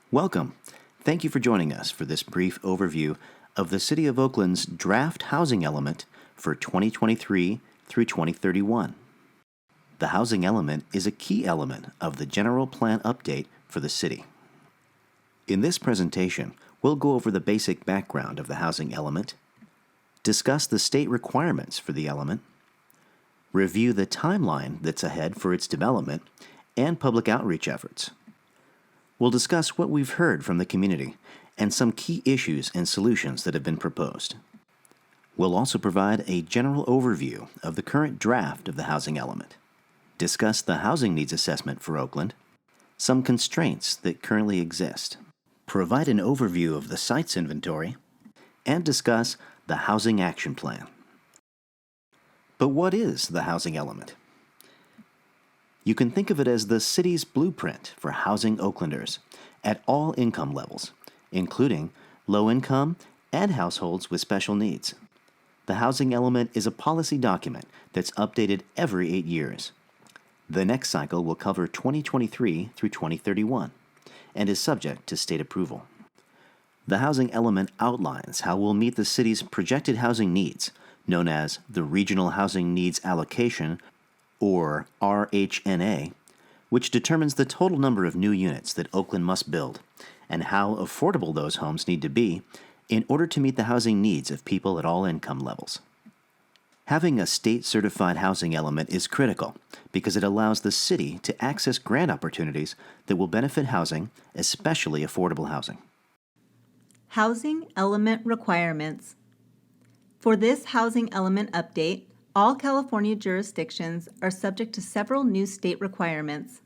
Welcome. Thank you for joining us for this brief overview of the City of Oakland's draft housing element for 2023 through 2031. The housing element is a key element of the general plan update for the city. In this presentation, we'll go over the basic background of the housing element, discuss the state requirements for the element, review the timeline that's ahead for its development, and public outreach efforts. We'll discuss what we've heard from the community and some key issues and solutions that have been proposed. We'll also provide a general overview of the current draft of the housing element, discuss the housing needs assessment for Oakland, some constraints that currently exist, provide an overview of the sites inventory, and discuss the housing action plan. But what is the housing element? You can think of it as the city's blueprint for housing Oaklanders at all income levels, including low-income and households with special needs. The housing element is a policy document that's updated every 8 years. The next cycle will cover 2023 through 2031 and is subject to state approval. The housing element outlines how we'll meet the city's projected housing needs, known as the Regional Housing Needs Allocation, or RHNA, which determines the total number of new units that Oakland must build and how affordable those homes need to be in order to meet the housing needs of people at all income levels. Having a state-certified housing element is critical because it allows the city to access grant opportunities that will benefit housing, especially affordable housing. Housing element requirements. For this housing element update, all California jurisdictions are subject to several new state requirements.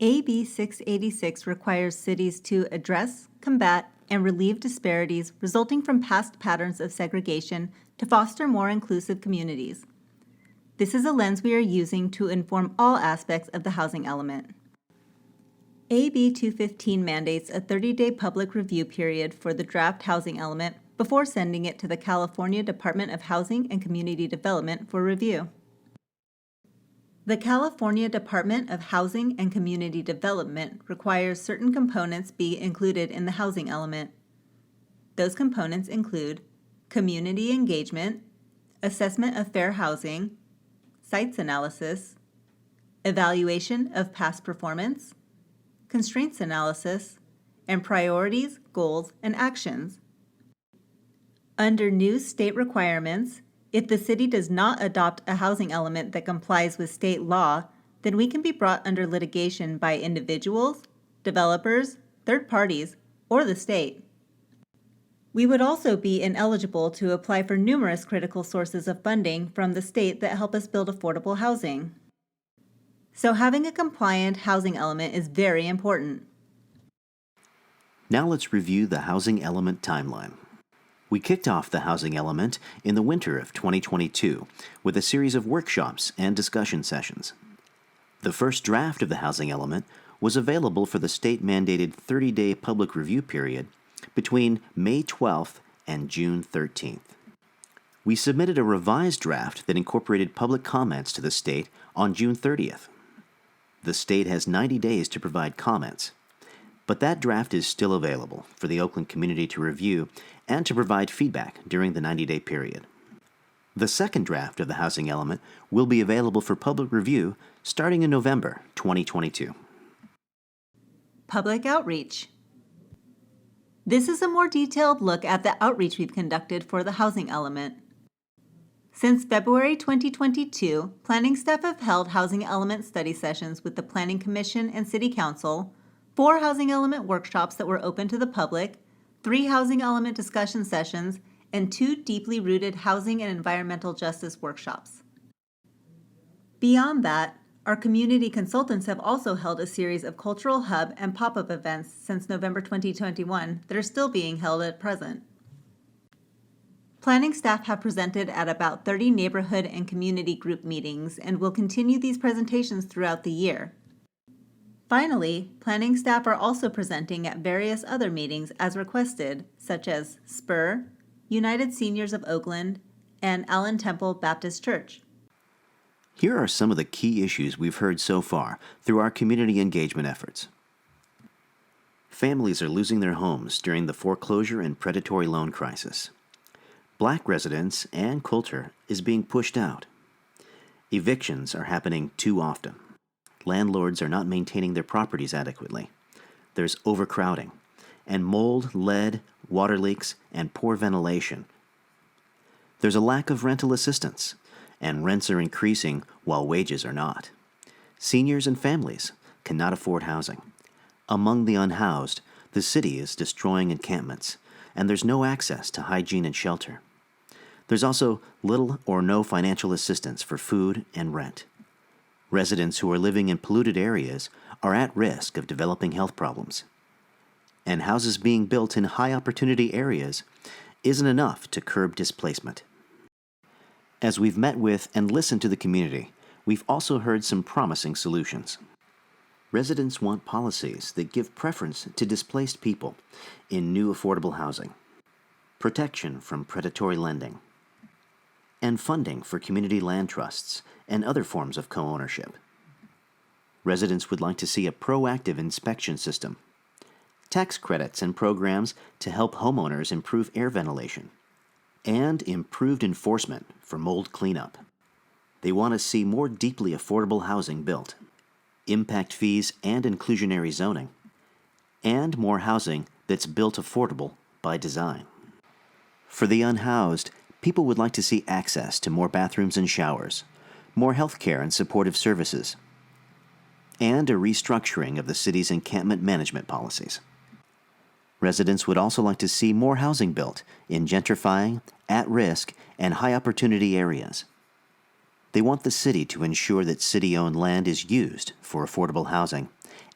AB 686 requires cities to address, combat, and relieve disparities resulting from past patterns of segregation to foster more inclusive communities. This is a lens we are using to inform all aspects of the housing element. AB 215 mandates a 30-day public review period for the draft housing element before sending it to the California Department of Housing and Community Development for review. The California Department of Housing and Community Development requires certain components be included in the housing element. Those components include community engagement, assessment of fair housing, sites analysis, evaluation of past performance, constraints analysis, and priorities, goals, and actions. Under new state requirements, if the city does not adopt a housing element that complies with state law, then we can be brought under litigation by individuals, developers, third parties, or the state. We would also be ineligible to apply for numerous critical sources of funding from the state that help us build affordable housing. So having a compliant housing element is very important. Now let's review the housing element timeline. We kicked off the housing element in the winter of 2022 with a series of workshops and discussion sessions. The first draft of the housing element was available for the state-mandated 30-day public review period between May 12th and June 13th. We submitted a revised draft that incorporated public comments to the state on June 30th. The state has 90 days to provide comments, but that draft is still available for the Oakland community to review and to provide feedback during the 90-day period. The second draft of the housing element will be available for public review starting in November 2022. Public outreach. This is a more detailed look at the outreach we've conducted for the housing element. Since February 2022, planning staff have held housing element study sessions with the Planning Commission and City Council, 4 housing element workshops that were open to the public, 3 housing element discussion sessions, and 2 deeply rooted housing and environmental justice workshops. Beyond that, our community consultants have also held a series of cultural hub and pop-up events since November 2021 that are still being held at present. Planning staff have presented at about 30 neighborhood and community group meetings and will continue these presentations throughout the year. Finally, planning staff are also presenting at various other meetings as requested, such as SPUR, United Seniors of Oakland, and Allen Temple Baptist Church. Here are some of the key issues we've heard so far through our community engagement efforts. Families are losing their homes during the foreclosure and predatory loan crisis. Black residents and culture is being pushed out. Evictions are happening too often. Landlords are not maintaining their properties adequately. There's overcrowding, and mold, lead, water leaks, and poor ventilation. There's a lack of rental assistance, and rents are increasing while wages are not. Seniors and families cannot afford housing. Among the unhoused, the city is destroying encampments, and there's no access to hygiene and shelter. There's also little or no financial assistance for food and rent. Residents who are living in polluted areas are at risk of developing health problems. And houses being built in high-opportunity areas isn't enough to curb displacement. As we've met with and listened to the community, we've also heard some promising solutions. Residents want policies that give preference to displaced people in new affordable housing, protection from predatory lending, and funding for community land trusts and other forms of co-ownership. Residents would like to see a proactive inspection system, tax credits and programs to help homeowners improve air ventilation, and improved enforcement for mold cleanup. They want to see more deeply affordable housing built, impact fees and inclusionary zoning, and more housing that's built affordable by design. For the unhoused, people would like to see access to more bathrooms and showers, more health care and supportive services, and a restructuring of the city's encampment management policies. Residents would also like to see more housing built in gentrifying, at-risk, and high-opportunity areas. They want the city to ensure that city-owned land is used for affordable housing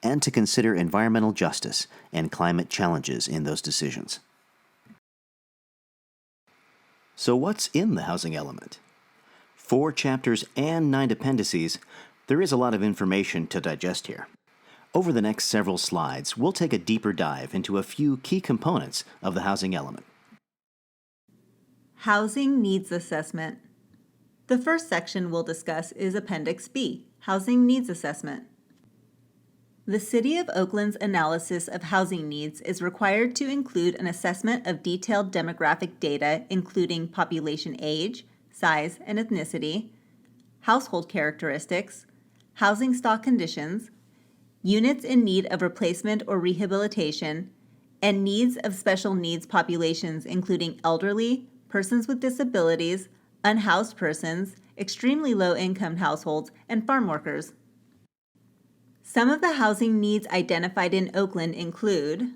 and to consider environmental justice and climate challenges in those decisions. So what's in the housing element? 4 chapters and 9 appendices, there is a lot of information to digest here. Over the next several slides, we'll take a deeper dive into a few key components of the housing element. Housing Needs Assessment. The first section we'll discuss is Appendix B, Housing Needs Assessment. The City of Oakland's analysis of housing needs is required to include an assessment of detailed demographic data including population age, size and ethnicity, household characteristics, housing stock conditions, units in need of replacement or rehabilitation, and needs of special needs populations including elderly, persons with disabilities, unhoused persons, extremely low-income households, and farm workers. Some of the housing needs identified in Oakland include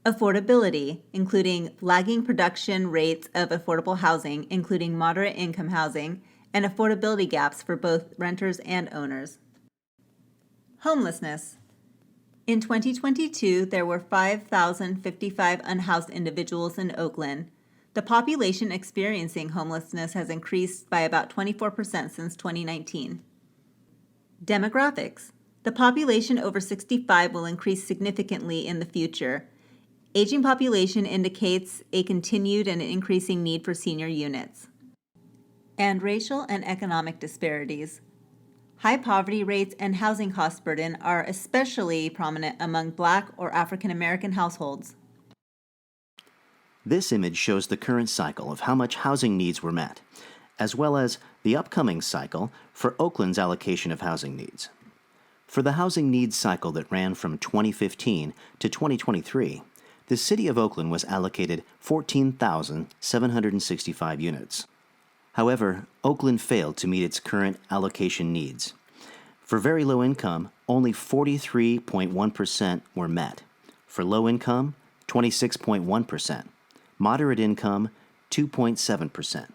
affordability, including lagging production rates of affordable housing, including moderate income housing, and affordability gaps for both renters and owners. Homelessness. In 2022, there were 5,055 unhoused individuals in Oakland. The population experiencing homelessness has increased by about 24% since 2019. Demographics. The population over 65 will increase significantly in the future. Aging population indicates a continued and increasing need for senior units. And racial and economic disparities. High poverty rates and housing cost burden are especially prominent among Black or African American households. This image shows the current cycle of how much housing needs were met, as well as the upcoming cycle for Oakland's allocation of housing needs. For the housing needs cycle that ran from 2015 to 2023, the City of Oakland was allocated 14,765 units. However, Oakland failed to meet its current allocation needs. For very low income, only 43.1% were met. For low income, 26.1%. Moderate income, 2.7%.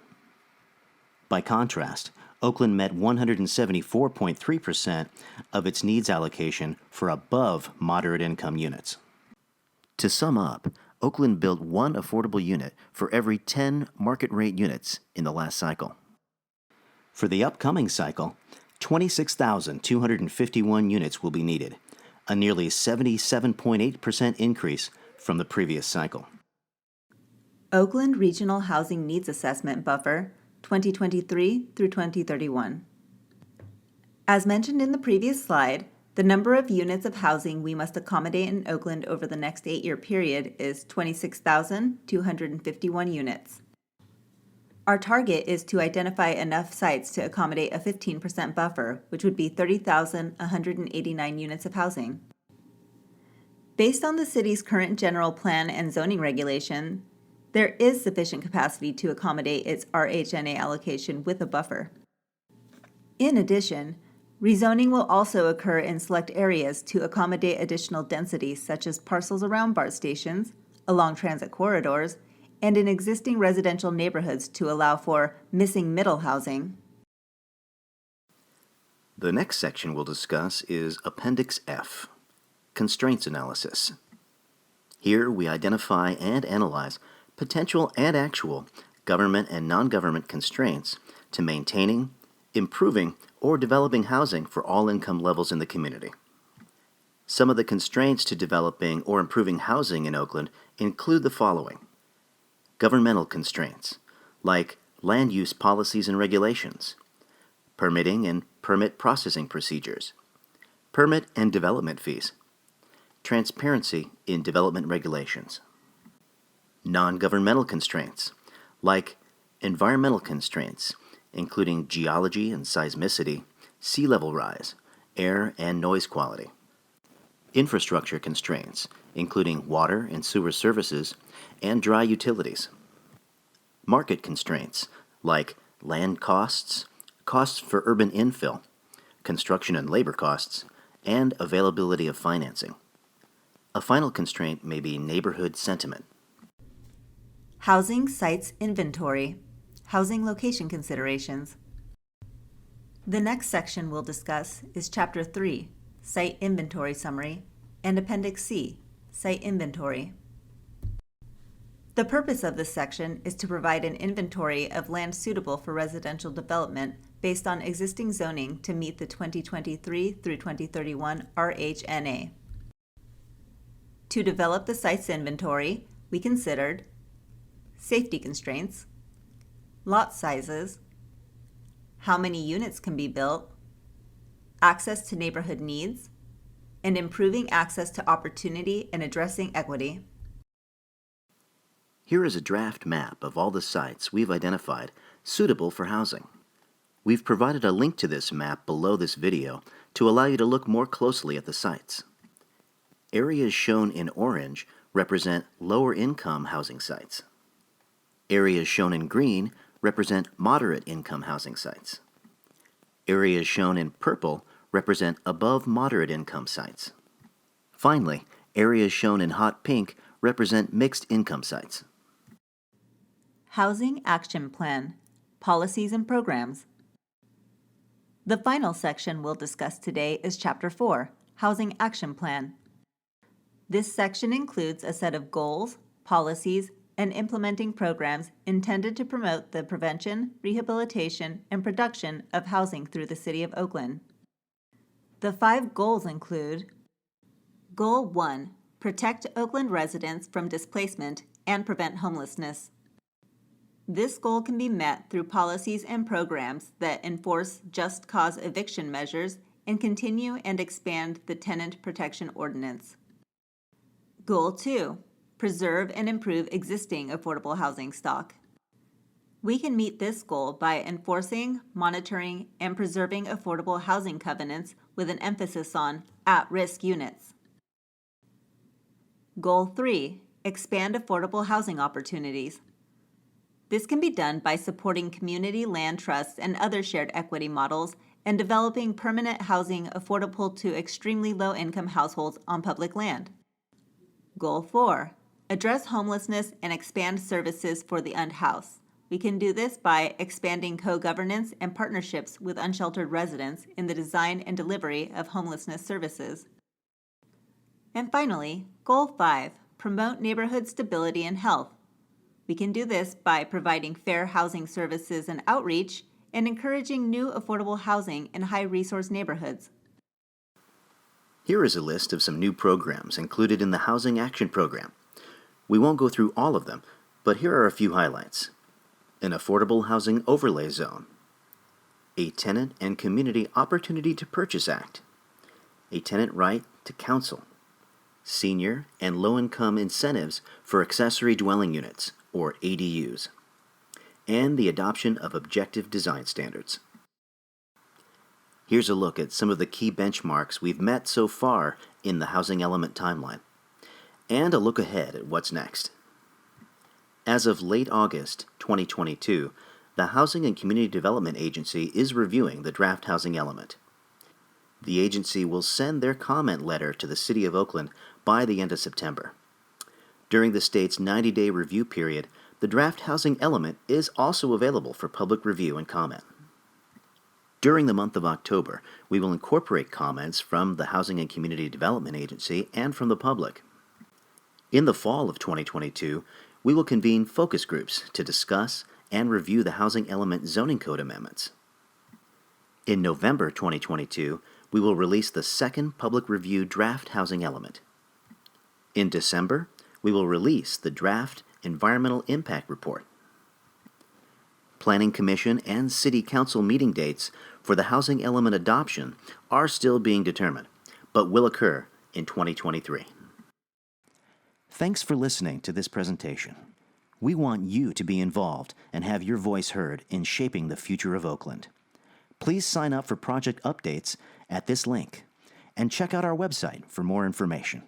By contrast, Oakland met 174.3% of its needs allocation for above moderate income units. To sum up, Oakland built 1 affordable unit for every 10 market rate units in the last cycle. For the upcoming cycle, 26,251 units will be needed, a nearly 77.8% increase from the previous cycle. Oakland Regional Housing Needs Assessment Buffer, 2023 through 2031. As mentioned in the previous slide, The number of units of housing we must accommodate in Oakland over the next 8-year period is 26,251 units. Our target is to identify enough sites to accommodate a 15% buffer, which would be 30,189 units of housing. Based on the city's current general plan and zoning regulation, there is sufficient capacity to accommodate its RHNA allocation with a buffer. In addition, rezoning will also occur in select areas to accommodate additional densities such as parcels around BART stations, along transit corridors, and in existing residential neighborhoods to allow for missing middle housing. The next section we'll discuss is Appendix F, Constraints Analysis. Here we identify and analyze potential and actual government and non-government constraints to maintaining, improving, or developing housing for all income levels in the community. Some of the constraints to developing or improving housing in Oakland include the following. Governmental constraints, like land use policies and regulations, permitting and permit processing procedures, permit and development fees, transparency in development regulations. Non-governmental constraints, like environmental constraints, including geology and seismicity, sea level rise, air and noise quality. Infrastructure constraints, including water and sewer services and dry utilities. Market constraints, like land costs, costs for urban infill, construction and labor costs, and availability of financing. A final constraint may be neighborhood sentiment. Housing sites inventory, housing location considerations. The next section we'll discuss is Chapter 3, Site Inventory Summary, and Appendix C, Site Inventory. The purpose of this section is to provide an inventory of land suitable for residential development based on existing zoning to meet the 2023 through 2031 RHNA. To develop the site's inventory, we considered safety constraints, lot sizes, how many units can be built, access to neighborhood needs, and improving access to opportunity and addressing equity. Here is a draft map of all the sites we've identified suitable for housing. We've provided a link to this map below this video to allow you to look more closely at the sites. Areas shown in orange represent lower income housing sites. Areas shown in green represent moderate income housing sites. Areas shown in purple represent above moderate income sites. Finally, areas shown in hot pink represent mixed income sites. Housing Action Plan, Policies and Programs. The final section we'll discuss today is Chapter 4, Housing Action Plan. This section includes a set of goals, policies, and implementing programs intended to promote the prevention, rehabilitation, and production of housing through the City of Oakland. The 5 goals include: Goal 1, protect Oakland residents from displacement and prevent homelessness. This goal can be met through policies and programs that enforce just cause eviction measures and continue and expand the Tenant Protection Ordinance. Goal 2, preserve and improve existing affordable housing stock. We can meet this goal by enforcing, monitoring, and preserving affordable housing covenants with an emphasis on at-risk units. Goal 3, expand affordable housing opportunities. This can be done by supporting community land trusts and other shared equity models and developing permanent housing affordable to extremely low-income households on public land. Goal 4, address homelessness and expand services for the unhoused. We can do this by expanding co-governance and partnerships with unsheltered residents in the design and delivery of homelessness services. And finally, Goal 5, promote neighborhood stability and health. We can do this by providing fair housing services and outreach and encouraging new affordable housing in high-resource neighborhoods. Here is a list of some new programs included in the Housing Action Program. We won't go through all of them, but here are a few highlights. An Affordable Housing Overlay Zone, a Tenant and Community Opportunity to Purchase Act, a tenant right to counsel, senior and low-income incentives for accessory dwelling units, or ADUs, and the adoption of objective design standards. Here's a look at some of the key benchmarks we've met so far in the housing element timeline, and a look ahead at what's next. As of late August 2022, the Housing and Community Development Agency is reviewing the draft housing element. The agency will send their comment letter to the City of Oakland by the end of September. During the state's 90-day review period, the draft housing element is also available for public review and comment. During the month of October, we will incorporate comments from the Housing and Community Development Agency and from the public. In the fall of 2022, we will convene focus groups to discuss and review the housing element zoning code amendments. In November 2022, we will release the second public review draft housing element. In December, we will release the draft environmental impact report. Planning Commission and City Council meeting dates for the housing element adoption are still being determined, but will occur in 2023. Thanks for listening to this presentation. We want you to be involved and have your voice heard in shaping the future of Oakland. Please sign up for project updates at this link and check out our website for more information.